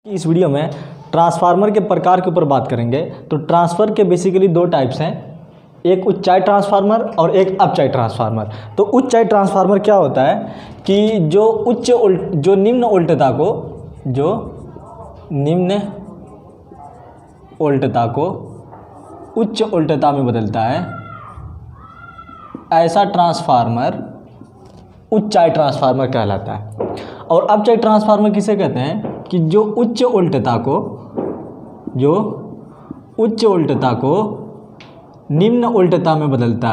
इस वीडियो में ट्रांसफार्मर के प्रकार के ऊपर बात करेंगे। तो ट्रांसफर के बेसिकली दो टाइप्स हैं, एक उच्चाई ट्रांसफार्मर और एक अपचाई ट्रांसफार्मर। तो उच्चाई ट्रांसफार्मर क्या होता है कि जो निम्न वोल्टता को उच्च वोल्टता में बदलता है, ऐसा ट्रांसफार्मर उच्चाई ट्रांसफार्मर कहलाता है। और अपचाई ट्रांसफार्मर किसे कहते हैं कि जो उच्च वोल्टता को निम्न वोल्टता में बदलता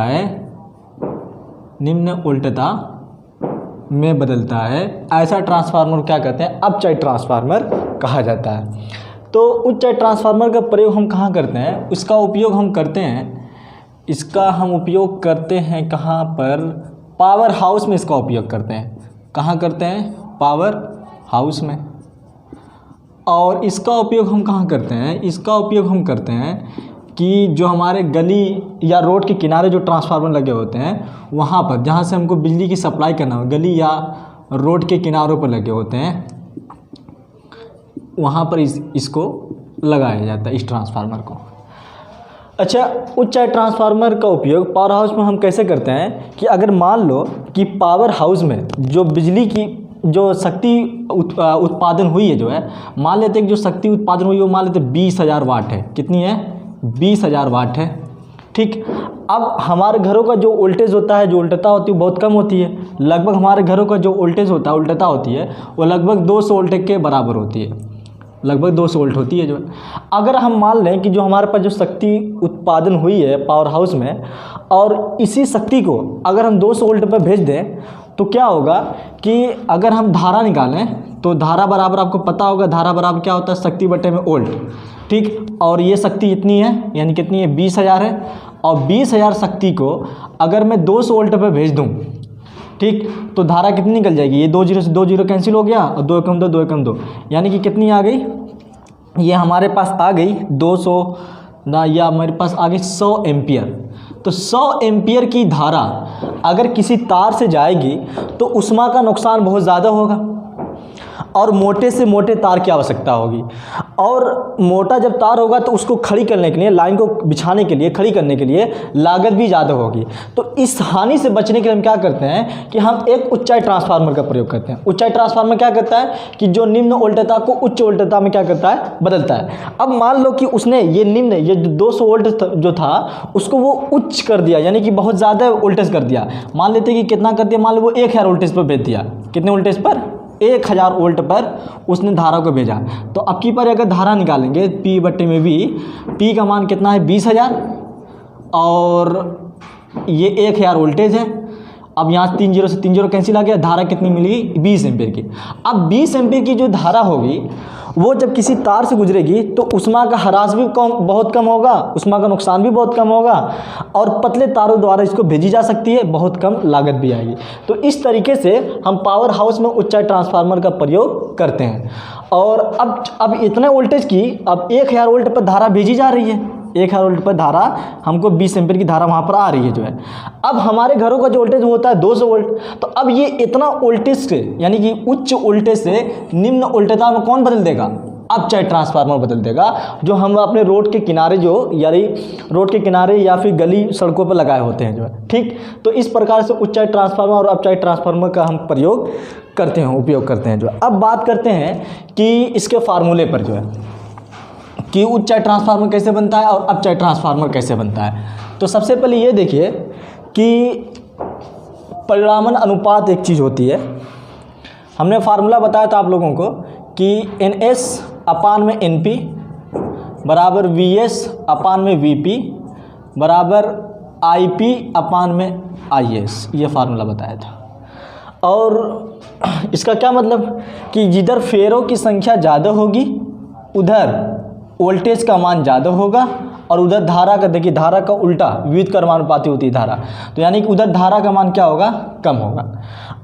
है, ऐसा ट्रांसफार्मर क्या कहते हैं, अपचाई ट्रांसफार्मर कहा जाता है। तो उच्चाई ट्रांसफार्मर का प्रयोग हम कहाँ करते हैं, इसका उपयोग हम करते हैं कहाँ पर, पावर हाउस में इसका उपयोग करते हैं। कहाँ करते हैं, पावर हाउस में। और इसका उपयोग हम कहाँ करते हैं, इसका उपयोग हम करते हैं कि जो हमारे गली या रोड के किनारे जो ट्रांसफार्मर लगे होते हैं वहाँ पर, जहाँ से हमको बिजली की सप्लाई करना हो, गली या रोड के किनारों पर लगे होते हैं, वहाँ पर इसको लगाया जाता है, इस ट्रांसफार्मर को। अच्छा, उच्चाई ट्रांसफार्मर का उपयोग पावर हाउस में हम कैसे करते हैं कि अगर मान लो कि पावर हाउस में जो बिजली की जो शक्ति उत्पादन हुई है, जो है मान लेते हैं कि जो शक्ति उत्पादन हुई है वो मान लेते हैं 20,000 वाट है। कितनी है, 20,000 वाट है। ठीक, अब हमारे घरों का जो वोल्टेज होता है, जो वोल्टता होती है, बहुत कम होती है। लगभग हमारे घरों का जो वोल्टेज होता है, वोल्टता होती है, वो लगभग 200 वोल्ट के बराबर होती है, लगभग 200 वोल्ट होती है। जो अगर हम मान लें कि जो हमारे पास जो शक्ति उत्पादन हुई है पावर हाउस में, और इसी शक्ति को अगर हम 200 वोल्ट पर भेज दें तो क्या होगा कि अगर हम धारा निकालें तो धारा बराबर, आपको पता होगा धारा बराबर क्या होता है, शक्ति बटे में वोल्ट। ठीक, और ये शक्ति इतनी है, यानी कितनी है, 20,000 है। और 20,000 शक्ति को अगर मैं 200 वोल्ट पर भेज दूँ, ठीक, तो धारा कितनी निकल जाएगी, ये 2 जीरो से 2 जीरो कैंसिल हो गया, और 2 एकम 2, 2 एकम 2, यानी कि कितनी आ गई, ये हमारे पास आ गई 200 ना, या हमारे पास आ गई 100 एम्पियर। तो 100 एम्पियर की धारा अगर किसी तार से जाएगी तो उष्मा का नुकसान बहुत ज़्यादा होगा, और मोटे से मोटे तार की आवश्यकता होगी। और मोटा जब तार होगा तो उसको खड़ी करने के लिए, लाइन को बिछाने के लिए, खड़ी करने के लिए लागत भी ज़्यादा होगी। तो इस हानि से बचने के लिए हम क्या करते हैं कि हम एक उच्चाई ट्रांसफार्मर का प्रयोग करते हैं। उच्चाई ट्रांसफार्मर क्या करता है कि जो निम्न वोल्टता को उच्च वोल्टता में क्या करता है, बदलता है। अब मान लो कि उसने ये 200 वोल्ट जो था उसको वो उच्च कर दिया, यानी कि बहुत ज़्यादा वोल्टेज कर दिया। मान लेते कि कितना कर दिया, मान लो वो 1000 वोल्टेज पर भेज दिया। कितने वोल्टेज पर, 1000 वोल्ट पर उसने धारा को भेजा। तो अब की पर अगर धारा निकालेंगे P बटे में V, P का मान कितना है, 20,000, और ये 1000 वोल्टेज है। अब यहाँ 3 जीरो से 3 जीरो कैंसिल आ गया, धारा कितनी मिली, 20 एम्पीयर की। अब 20 एम्पीयर की जो धारा होगी वो जब किसी तार से गुजरेगी तो उष्मा का ह्रास भी बहुत कम होगा, उष्मा का नुकसान भी बहुत कम होगा, और पतले तारों द्वारा इसको भेजी जा सकती है, बहुत कम लागत भी आएगी। तो इस तरीके से हम पावर हाउस में उच्चाई ट्रांसफार्मर का प्रयोग करते हैं। और अब इतने वोल्टेज की, अब 1000 वोल्ट पर धारा भेजी जा रही है, 1000 वोल्ट पर धारा, हमको 20 एम्पीयर की धारा वहाँ पर आ रही है जो है। अब हमारे घरों का जो वोल्टेज होता है 200 वोल्ट, तो अब ये इतना वोल्टेज से, यानी कि उच्च वोल्टेज से निम्न वोल्टता में कौन बदल देगा, अपचाई ट्रांसफार्मर बदल देगा, जो हम अपने रोड के किनारे रोड के किनारे या फिर गली सड़कों पर लगाए होते हैं जो है। ठीक, तो इस प्रकार से उच्चाई ट्रांसफार्मर और अपचाई ट्रांसफार्मर का हम प्रयोग करते हैं, उपयोग करते हैं जो है। अब बात करते हैं कि इसके फार्मूले पर जो है कि उच्चाई ट्रांसफार्मर कैसे बनता है और अपचाई ट्रांसफार्मर कैसे बनता है। तो सबसे पहले ये देखिए कि परिणामन अनुपात एक चीज़ होती है। हमने फार्मूला बताया था आप लोगों को कि NS अपान में NP बराबर VS अपान में VP बराबर IP अपान में IS, ये फार्मूला बताया था। और इसका क्या मतलब कि जिधर फेरों की संख्या ज़्यादा होगी उधर वोल्टेज का मान ज़्यादा होगा, और उधर धारा का, देखिए धारा का उल्टा, विद्युत कर्मानुपाती होती है धारा, तो यानी कि उधर धारा का मान क्या होगा, कम होगा।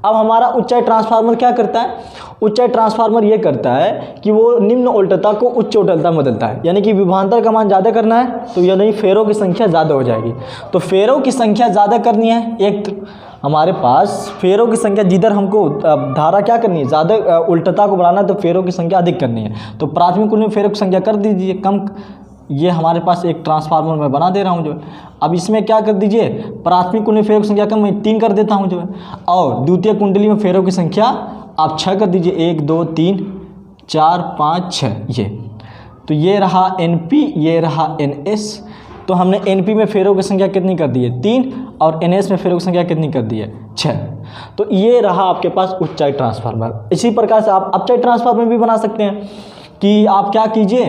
अब हमारा उच्चाई ट्रांसफार्मर क्या करता है, उच्चाई ट्रांसफार्मर ये करता है कि वो निम्न वोल्टता को उच्च वोल्टता में बदलता है, यानी कि विभवांतर का मान ज़्यादा करना है तो यानी फेरों की संख्या ज़्यादा हो जाएगी। तो फेरों की संख्या ज़्यादा करनी है, एक हमारे पास फेरों की संख्या, जिधर हमको धारा क्या करनी है, ज़्यादा उल्टता को बढ़ाना है तो फेरों की संख्या अधिक करनी है। तो प्राथमिक कुंडली में फेरों की संख्या कर दीजिए कम। ये हमारे पास एक ट्रांसफार्मर मैं बना दे रहा हूँ जो। अब इसमें क्या कर दीजिए, प्राथमिक कुंडली में फेरों की संख्या कम, मैं 3 कर देता हूँ जो है, और द्वितीय कुंडली में फेरों की संख्या आप 6 कर दीजिए, 1 2 3 4 5 6 ये। तो ये रहा NP, ये रहा NS। तो हमने NP में फेरों की संख्या कितनी कर दी है, 3, और NS में फेरों की संख्या कितनी कर दी है, 6। तो ये रहा आपके पास उच्चाई ट्रांसफार्मर। इसी प्रकार से आप अपचाई ट्रांसफार्मर भी बना सकते हैं कि आप क्या कीजिए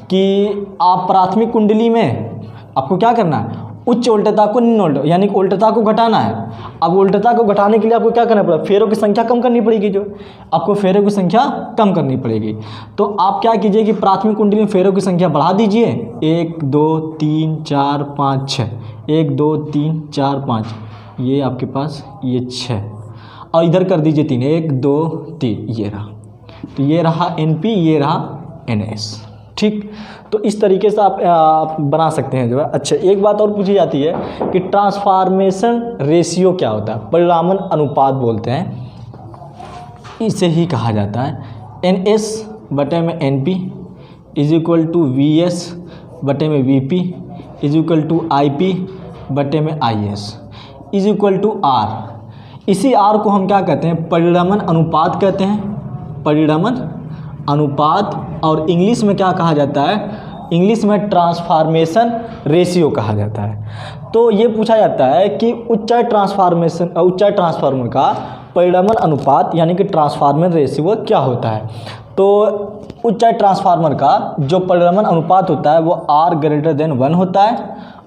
कि आप प्राथमिक कुंडली में आपको क्या करना है, उच्च उल्टता को निम्न उल्टता, यानी कि उल्टता को घटाना है। अब उल्टता को घटाने के लिए आपको क्या करना पड़ेगा, फेरों की संख्या कम करनी पड़ेगी, जो आपको फेरों की संख्या कम करनी पड़ेगी। तो आप क्या कीजिए कि प्राथमिक कुंडली में फेरों की संख्या बढ़ा दीजिए, 1 2 3 4 5 6, 1 2 3 4 5, ये आपके पास ये 6, और इधर कर दीजिए 3, 1 2 3, ये रहा। तो ये रहा NP, ये रहा NS। ठीक, तो इस तरीके से आप बना सकते हैं जो है। अच्छा, एक बात और पूछी जाती है कि ट्रांसफॉर्मेशन रेशियो क्या होता है, परिणामन अनुपात बोलते हैं, इसे ही कहा जाता है। NS बटे में NP is equal to VS बटे में VP is equal to IP बटे में IS is equal to R। इसी R को हम क्या कहते हैं, परिणामन अनुपात कहते हैं, परिणामन अनुपात, और इंग्लिश में क्या कहा जाता है, इंग्लिश में ट्रांसफॉर्मेशन रेशियो कहा जाता है। तो ये पूछा जाता है कि उच्चाई ट्रांसफार्मर का परिणामन अनुपात यानी कि ट्रांसफॉर्मेशन रेशियो क्या होता है। तो उच्चाई ट्रांसफार्मर का जो परिणामन अनुपात होता है वो R>1 होता है,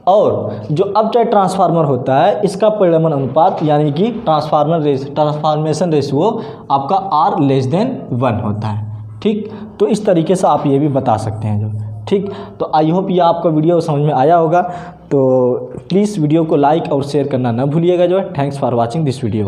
और जो अपचाई ट्रांसफार्मर होता है इसका परिणामन अनुपात यानी कि ट्रांसफॉर्मेशन रेशियो आपका R<1 होता है। ठीक, तो इस तरीके से आप ये भी बता सकते हैं जो। ठीक, तो आई होप ये आपका वीडियो समझ में आया होगा। तो प्लीज़ वीडियो को लाइक और शेयर करना ना भूलिएगा जो है। Thanks for watching this video.